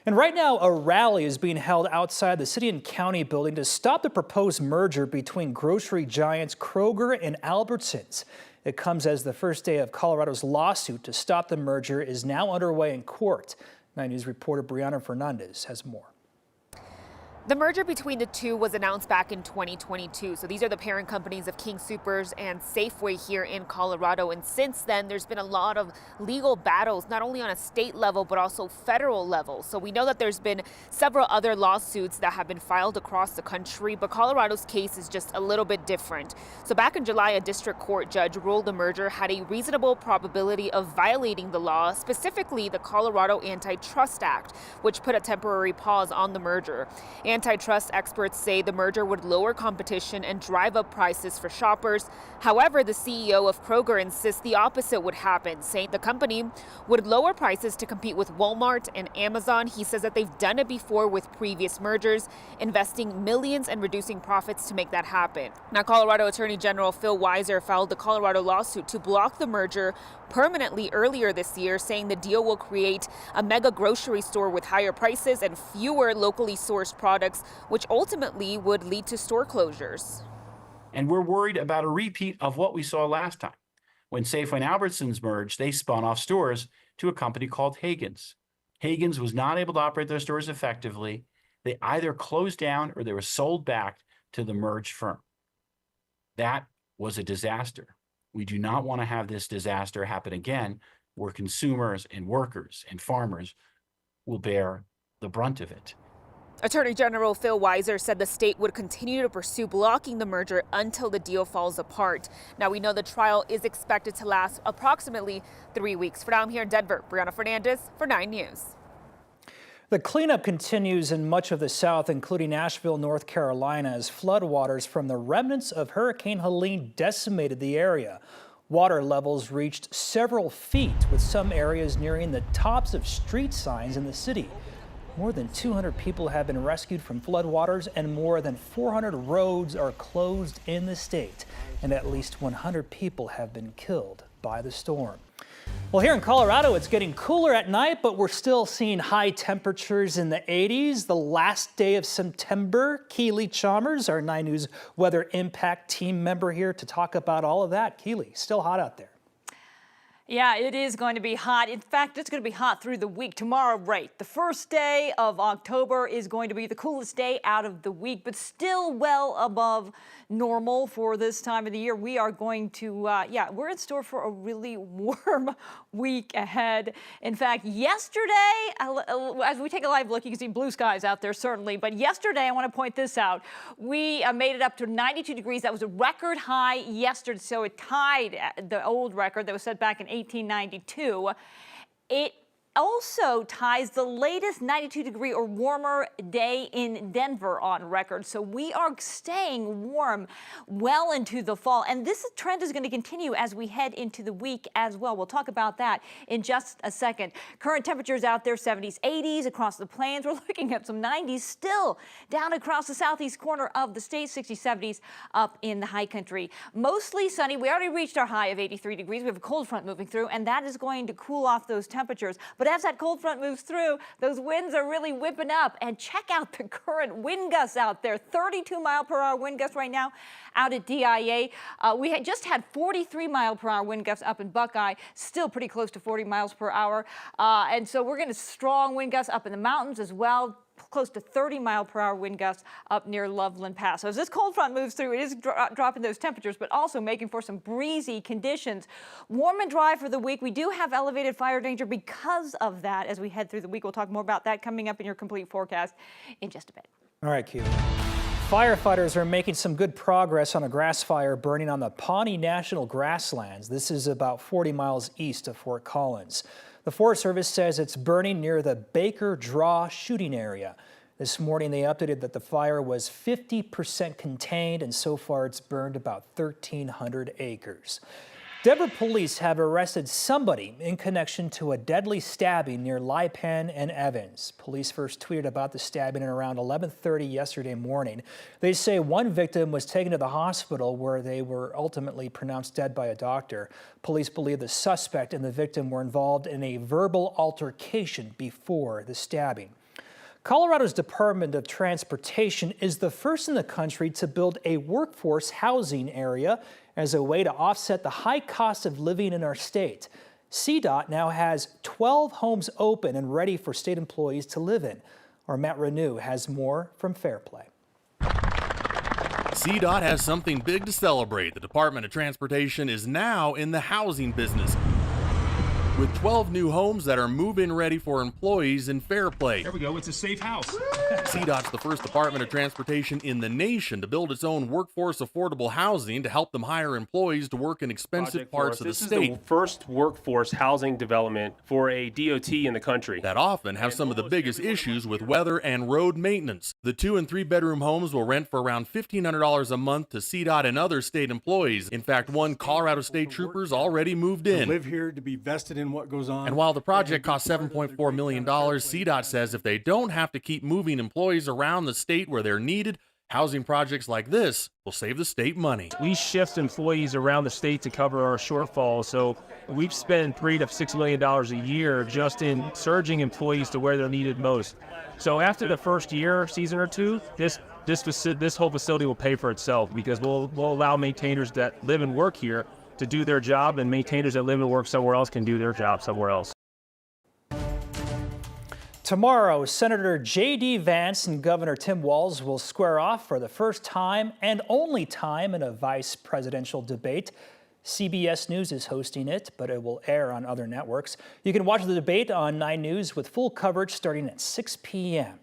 And right now, a rally is being held outside the city and county building to stop the proposed merger between grocery giants Kroger and Albertsons. It comes as the first day of Colorado's lawsuit to stop the merger is now underway in court. 9 News reporter Brianna Fernandez has more. The merger between the two was announced back in 2022. So these are the parent companies of King Soopers and Safeway here in Colorado. And since then, there's been a lot of legal battles, not only on a state level, but also federal level. So we know that there's been several other lawsuits that have been filed across the country, but Colorado's case is just a little bit different. So back in July, a district court judge ruled the merger had a reasonable probability of violating the law, specifically the Colorado Antitrust Act, which put a temporary pause on the merger. Antitrust experts say the merger would lower competition and drive up prices for shoppers. However, the CEO of Kroger insists the opposite would happen, saying the company would lower prices to compete with Walmart and Amazon. He says that they've done it before with previous mergers, investing millions and reducing profits to make that happen. Now, Colorado Attorney General Phil Weiser filed the Colorado lawsuit to block the merger permanently earlier this year, saying the deal will create a mega grocery store with higher prices and fewer locally sourced products, which ultimately would lead to store closures. And we're worried about a repeat of what we saw last time. When Safeway and Albertsons merged, they spun off stores to a company called Hagen's. Hagen's was not able to operate their stores effectively. They either closed down or they were sold back to the merged firm. That was a disaster. We do not want to have this disaster happen again, where consumers and workers and farmers will bear the brunt of it. Attorney General Phil Weiser said the state would continue to pursue blocking the merger until the deal falls apart. Now, we know the trial is expected to last approximately 3 weeks. For now, I'm here in Denver. Brianna Fernandez for 9 News. The cleanup continues in much of the South, including Asheville, North Carolina, as floodwaters from the remnants of Hurricane Helene decimated the area. Water levels reached several feet, with some areas nearing the tops of street signs in the city. More than 200 people have been rescued from floodwaters, and more than 400 roads are closed in the state. And at least 100 people have been killed by the storm. Well, here in Colorado, it's getting cooler at night, but we're still seeing high temperatures in the 80s. The last day of September. Keely Chalmers, our 9 News Weather Impact team member, here to talk about all of that. Keely, still hot out there. Yeah, it is going to be hot. In fact, it's going to be hot through the week. Tomorrow, right, the first day of October is going to be the coolest day out of the week, but still well above normal for this time of the year. We are going to, we're in store for a really warm week ahead. In fact, yesterday, as we take a live look, you can see blue skies out there, certainly. But yesterday, I want to point this out. We made it up to 92 degrees. That was a record high yesterday. So it tied the old record that was set back in 1892. It also ties the latest 92-degree or warmer day in Denver on record. So we are staying warm well into the fall. And this trend is going to continue as we head into the week as well. We'll talk about that in just a second. Current temperatures out there, 70s, 80s across the plains. We're looking at some 90s still down across the southeast corner of the state, 60s, 70s up in the high country. Mostly sunny. We already reached our high of 83 degrees. We have a cold front moving through, and that is going to cool off those temperatures. But as that cold front moves through, those winds are really whipping up. And check out the current wind gusts out there. 32-mile-per-hour wind gusts right now out at DIA. We had just had 43-mile-per-hour wind gusts up in Buckeye, still pretty close to 40 miles per hour. And so we're getting strong wind gusts up in the mountains as well. Close to 30-mile-per-hour wind gusts up near Loveland Pass. So as this cold front moves through, it is dropping those temperatures, but also making for some breezy conditions. Warm and dry for the week. We do have elevated fire danger because of that as we head through the week. We'll talk more about that coming up in your complete forecast in just a bit. All right, Keely. Firefighters are making some good progress on a grass fire burning on the Pawnee National Grasslands. This is about 40 miles east of Fort Collins. The Forest Service says it's burning near the Baker Draw shooting area. This morning they updated that the fire was 50% contained, and so far it's burned about 1,300 acres. Denver police have arrested somebody in connection to a deadly stabbing near Lipan and Evans. Police first tweeted about the stabbing at around 11:30 yesterday morning. They say one victim was taken to the hospital where they were ultimately pronounced dead by a doctor. Police believe the suspect and the victim were involved in a verbal altercation before the stabbing. Colorado's Department of Transportation is the first in the country to build a workforce housing area as a way to offset the high cost of living in our state. CDOT now has 12 homes open and ready for state employees to live in. Our Matt Renew has more from Fairplay. CDOT has something big to celebrate. The Department of Transportation is now in the housing business, with 12 new homes that are move-in ready for employees in Fairplay. There we go, it's a safe house. CDOT's the first Department of Transportation in the nation to build its own workforce affordable housing to help them hire employees to work in expensive parts of the state. This is the first workforce housing development for a DOT in the country. That often have some of the biggest issues with weather and road maintenance. The 2- and 3-bedroom homes will rent for around $1,500 a month to CDOT and other state employees. In fact, one Colorado State Trooper's already moved in. To live here, to be vested in what goes on. And while the project costs $7.4 million, CDOT says if they don't have to keep moving employees around the state where they're needed, housing projects like this will save the state money. We shift employees around the state to cover our shortfalls, so we've spent $3 to $6 million a year just in surging employees to where they're needed most. So after the first year, season or two, this whole facility will pay for itself because we'll allow maintainers that live and work here to do their job, and maintainers that live and work somewhere else can do their job somewhere else. Tomorrow, Senator J.D. Vance and Governor Tim Walz will square off for the first time and only time in a vice presidential debate. CBS News is hosting it, but it will air on other networks. You can watch the debate on 9 News with full coverage starting at 6 p.m.